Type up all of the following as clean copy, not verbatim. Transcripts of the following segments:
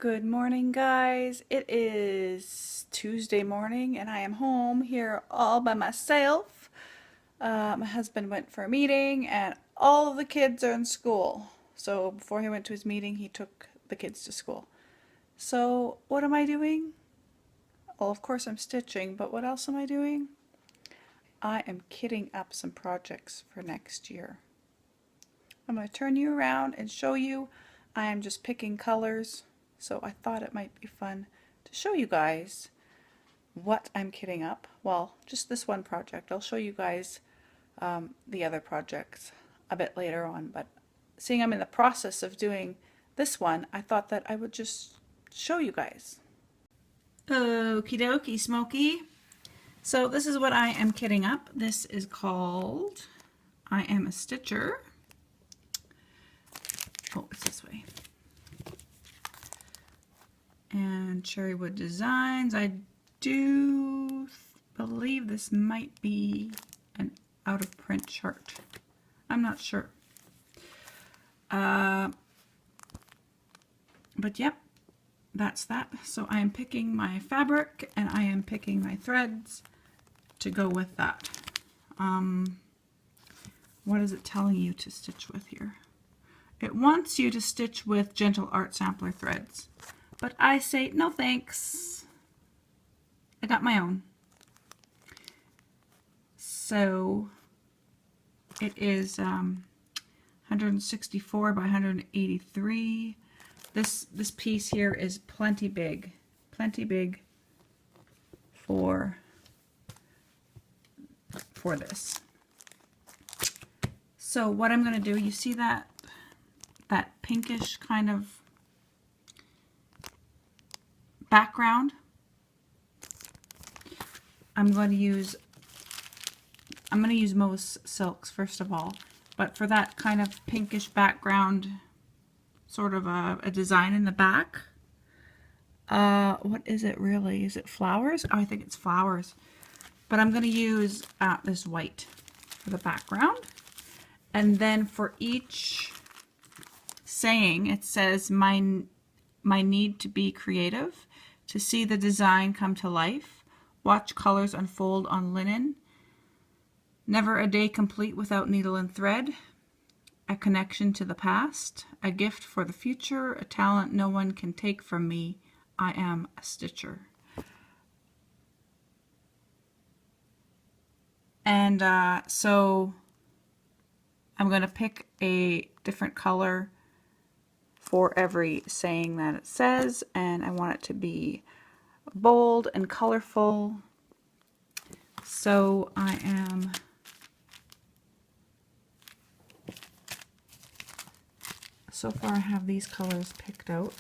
Good morning, guys. It is Tuesday morning and I am home here all by myself. My husband went for a meeting and all of the kids are in school. So before he went to his meeting, he took the kids to school. So what am I doing? Well, of course I'm stitching, but what else am I doing? I am kitting up some projects for next year. I'm going to turn you around and show you. I am just picking colors. So I thought it might be fun to show you guys what I'm kitting up. Well, just this one project. I'll show you guys the other projects a bit later on, but seeing I'm in the process of doing this one, I thought that I would just show you guys. Okie dokie, Smokey. So this is what I am kitting up. This is called I Am a Stitcher. Oh, it's this way. And Cherrywood Designs. I do believe this might be an out of print chart. I'm not sure. But yep, that's that. So I am picking my fabric and I am picking my threads to go with that. What is it telling you to stitch with here? It wants you to stitch with Gentle Art Sampler threads. But I say, no thanks. I got my own. So it is 164 by 183. This piece here is plenty big for this. So what I'm going to do, you see that pinkish kind of background? I'm going to use Mo's silks first of all, but for that kind of pinkish background, sort of a design in the back. What is it really? Is it flowers? Oh, I think it's flowers. But I'm going to use this white for the background, and then for each saying it says my need to be creative, to see the design come to life, watch colors unfold on linen, never a day complete without needle and thread, a connection to the past, a gift for the future, a talent no one can take from me, I am a stitcher. And so I'm going to pick a different color for every saying that it says, and I want it to be bold and colorful. So I am so far I have these colors picked out.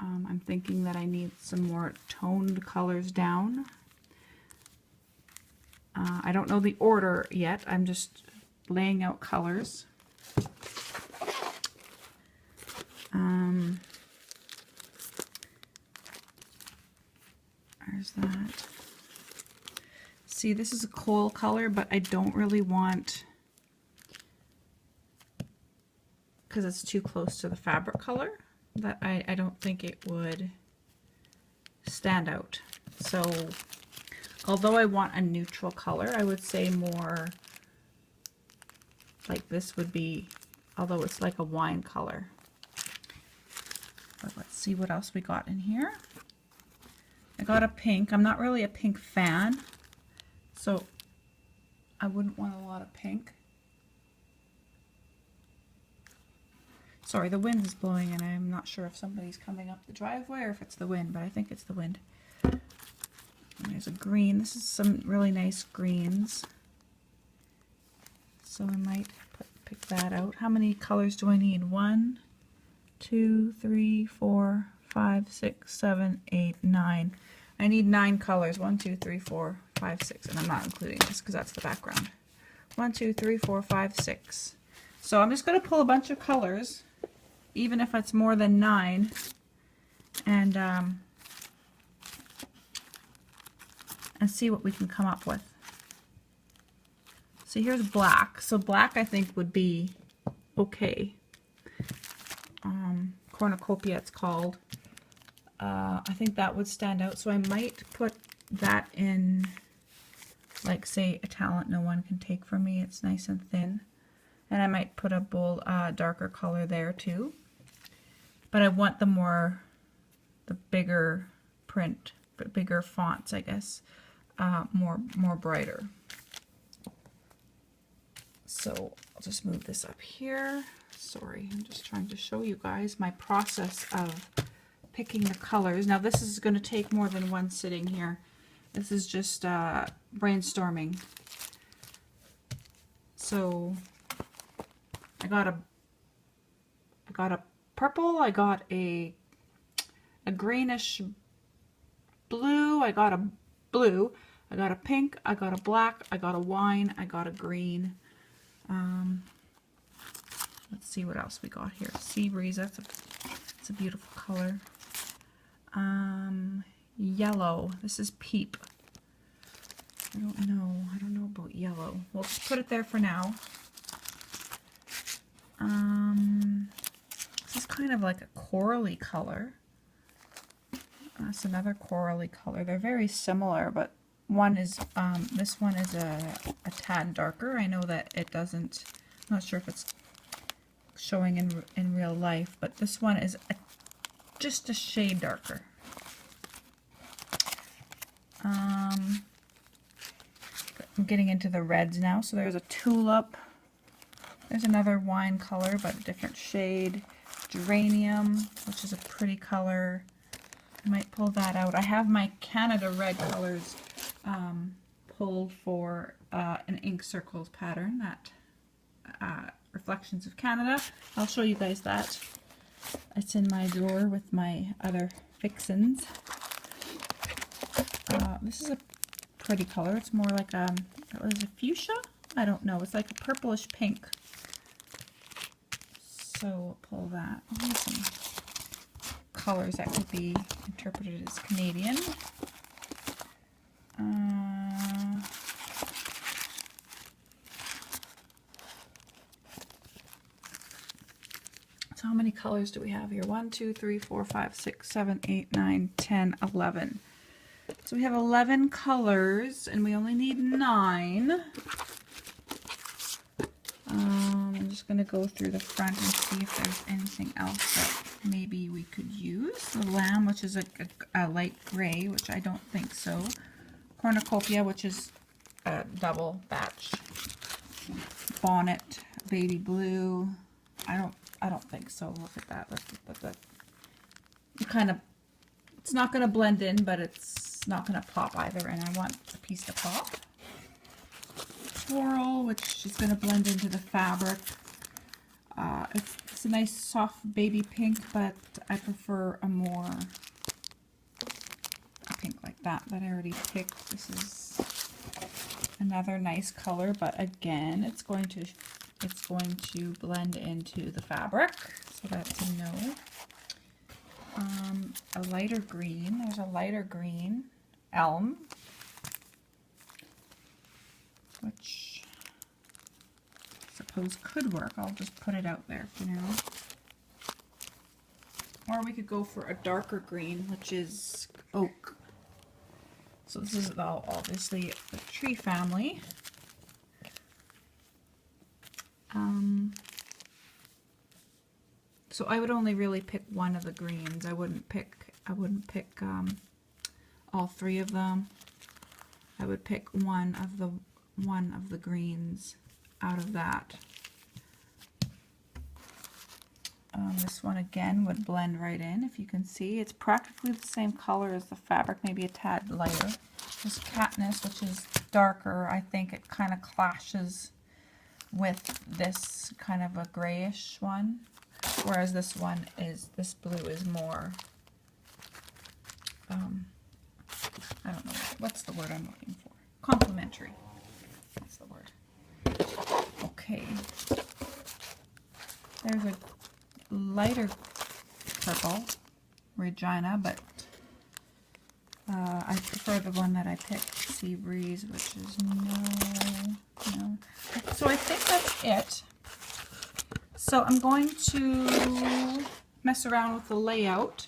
I'm thinking that I need some more toned colors down. I don't know the order yet. I'm just laying out colors. There's that. See, this is a coal color, but I don't really want, because it's too close to the fabric color, that I don't think it would stand out. So although I want a neutral color, I would say more like this would be, although it's like a wine color. But let's see what else we got in here. I got a pink. I'm not really a pink fan, so I wouldn't want a lot of pink. Sorry, the wind is blowing and I'm not sure if somebody's coming up the driveway or if it's the wind, but I think it's the wind. And there's a green. This is some really nice greens. So I might pick that out. How many colors do I need? 1, 2, 3, 4, 5, 6, 7, 8, 9. I need 9 colors. 1, 2, 3, 4, 5, 6. And I'm not including this because that's the background. 1, 2, 3, 4, 5, 6. So I'm just going to pull a bunch of colors, even if it's more than 9, and see what we can come up with. So here's black. So black I think would be okay. cornucopia it's called. I think that would stand out, so I might put that in, like, say, a talent no one can take from me. It's nice and thin. And I might put a bold, darker color there too. But I want the bigger print, bigger fonts, I guess, more brighter. So I'll just move this up here. Sorry, I'm just trying to show you guys my process of picking the colors. Now this is going to take more than one sitting here. This is just brainstorming. So I got a purple, I got a greenish blue, I got a blue, I got a pink, I got a black, I got a wine, I got a green. Let's see what else we got here. Sea breeze, that's a beautiful color. Yellow, this is peep. I don't know about yellow. We'll just put it there for now. This is kind of like a corally color. That's another corally color. They're very similar, but one is this one is a tad darker. I know that it doesn't, I'm not sure if it's showing in real life, but this one is just a shade darker. I'm getting into the reds now. So there's a tulip. There's another wine color, but a different shade. Geranium, which is a pretty color. I might pull that out. I have my Canada red colors pulled for an ink circles pattern, that Reflections of Canada. I'll show you guys that. It's in my drawer with my other fixins. This is a pretty color. It's more like is it fuchsia? I don't know. It's like a purplish pink. So we'll pull that. Oh, some colors that could be interpreted as Canadian. So how many colors do we have here? 1, 2, 3, 4, 5, 6, 7, 8, 9, 10, 11. So we have 11 colors, and we only need 9. I'm just going to go through the front and see if there's anything else that maybe we could use. The lamb, which is a light gray, which I don't think so. Cornucopia, which is a double batch. Bonnet, baby blue. I don't think so. Look at that. Look at that. Kind of, it's not going to blend in, but it's not going to pop either, and I want a piece to pop. Floral, which is going to blend into the fabric. It's a nice soft baby pink, but I prefer a pink like that I already picked. This is another nice color, but again, it's going to blend into the fabric, so that's a no. A lighter green. There's a lighter green elm, which I suppose could work. I'll just put it out there for now. Or we could go for a darker green, which is oak. So this is obviously the tree family. So I would only really pick one of the greens. I wouldn't pick all 3 of them. I would pick one of the greens out of that. This one again would blend right in. If you can see, it's practically the same color as the fabric, maybe a tad lighter. This Katniss, which is darker, I think it kind of clashes with this kind of a grayish one, whereas this blue is more, I don't know, what's the word I'm looking for? Complementary. That's the word. Okay. There's a lighter purple, Regina, but I prefer the one that I picked, Sea Breeze, which is no. So I think that's it. So I'm going to mess around with the layout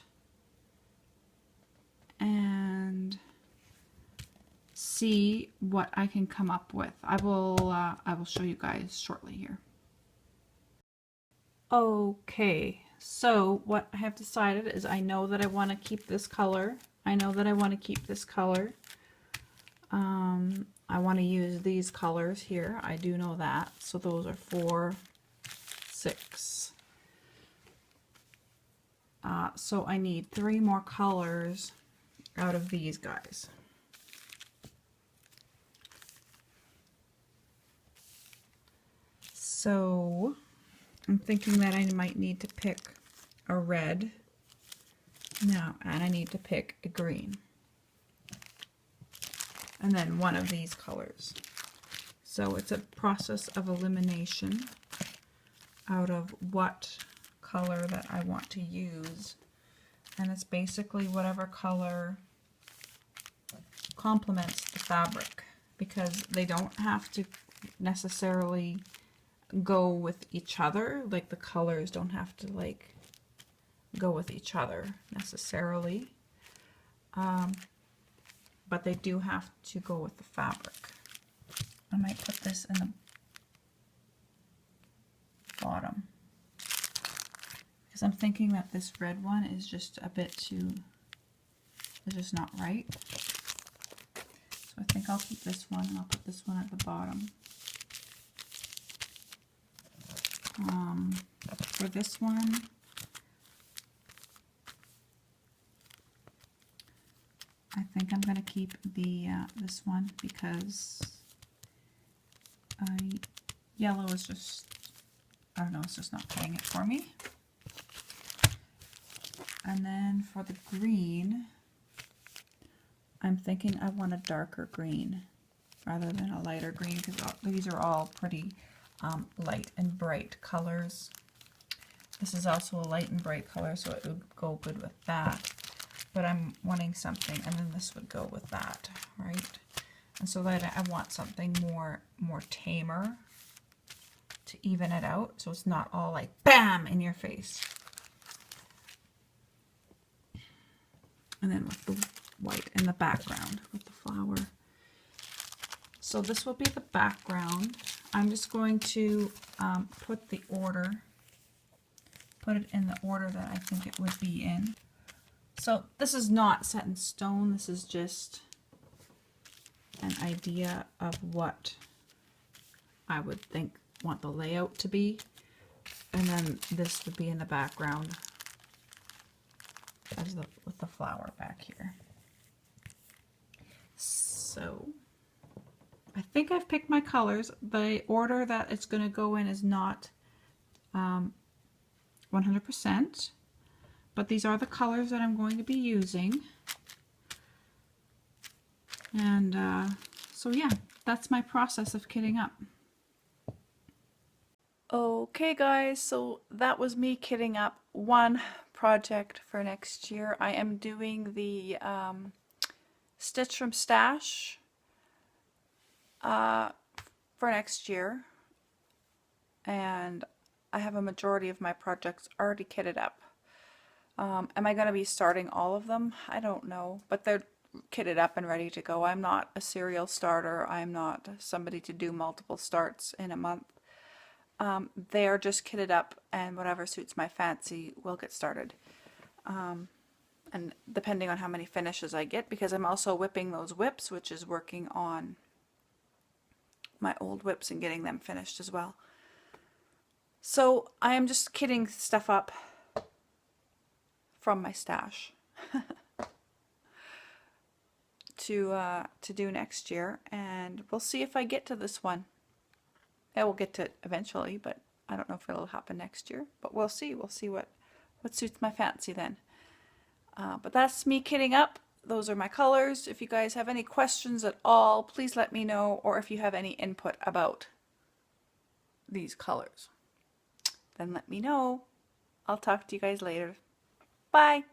and see what I can come up with. I will show you guys shortly here. Okay, so what I have decided is I know that I want to keep this color. I know that I want to keep this color. I want to use these colors here. I do know that. So those are 4, 6. So I need 3 more colors out of these guys. So I'm thinking that I might need to pick a red now, and I need to pick a green. And then one of these colors. So it's a process of elimination out of what color that I want to use. And it's basically whatever color complements the fabric, because they don't have to necessarily go with each other. Like the colors don't have to like go with each other necessarily. But they do have to go with the fabric. I might put this in the bottom because I'm thinking that this red one is just a bit too, it's just not right. So I think I'll keep this one and I'll put this one at the bottom. For this one, I think I'm going to keep the this one because yellow is just, I don't know, it's just not cutting it for me. And then for the green, I'm thinking I want a darker green rather than a lighter green because these are all pretty light and bright colors. This is also a light and bright color, so it would go good with that. But I'm wanting something, and then this would go with that, right? And so that I want something more tamer to even it out, so it's not all like BAM in your face. And then with the white in the background with the flower. So this will be the background. I'm just going to put it in the order that I think it would be in. So this is not set in stone, this is just an idea of what I would want the layout to be. And then this would be in the background as with the flower back here. So I think I've picked my colors. The order that it's going to go in is not 100%. But these are the colors that I'm going to be using. And so yeah, that's my process of kitting up. Okay guys, so that was me kitting up one project for next year. I am doing the Stitch from Stash for next year. And I have a majority of my projects already kitted up. Am I going to be starting all of them? I don't know, but they're kitted up and ready to go. I'm not a serial starter. I'm not somebody to do multiple starts in a month. They are just kitted up, and whatever suits my fancy will get started. And depending on how many finishes I get, because I'm also whipping those whips, which is working on my old whips and getting them finished as well. So I am just kitting stuff up from my stash to do next year, and we'll see if I get to this one. I will get to it eventually, but I don't know if it'll happen next year, but we'll see. We'll see what suits my fancy then. But that's me kitting up. Those are my colors. If you guys have any questions at all, please let me know, or if you have any input about these colors, then let me know. I'll talk to you guys later. Bye.